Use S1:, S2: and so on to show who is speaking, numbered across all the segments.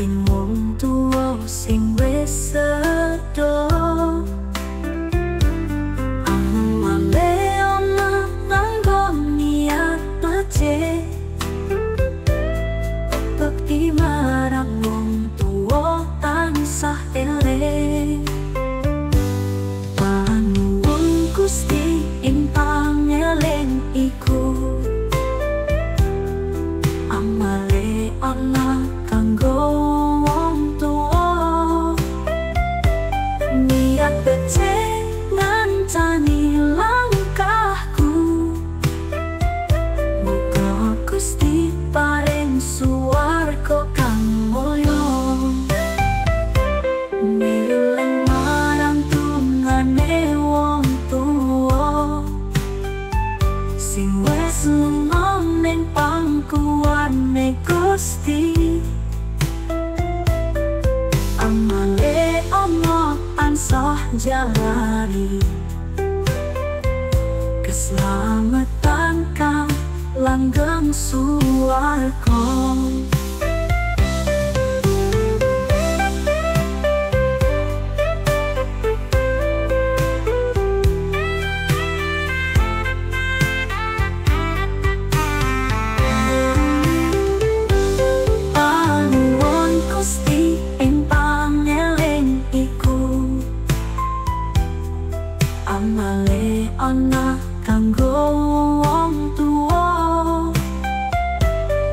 S1: maring wong tuwa sing wis sedo. Amale ana nganggo niat becik, bekti marang wong tuwa tansah eling. Panuwun Gusti ing pangeling iku, amale ana kanggo wong tuwa. Niat becik ngancani langkahku, muga Gusti paring suwarga kang mulya. Milih marang tungane wong tuwa sing wis lunga ning pangkuwane Gusti. Amale ana tansah jalari keselamatan kang langgeng suwarga. Panuwun Gusti ing pangeling iku, amale ana kanggo wong tuwa.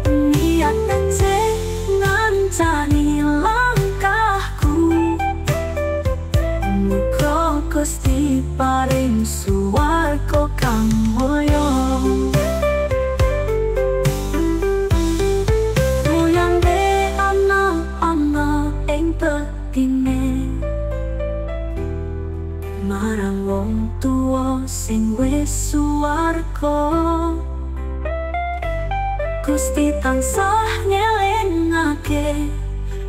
S1: Niat becik ngancani langkahku, muga Gusti paring suwarga kang mulya. Tuyande ana ing bedine marang wong tuwa sing wis suwarga. Gusti tansah ngelingake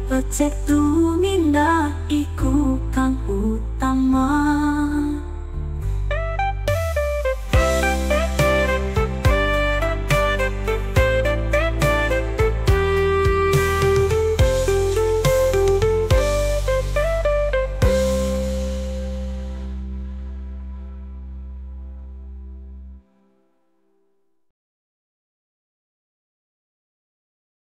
S1: becik tumindak iku kang utama.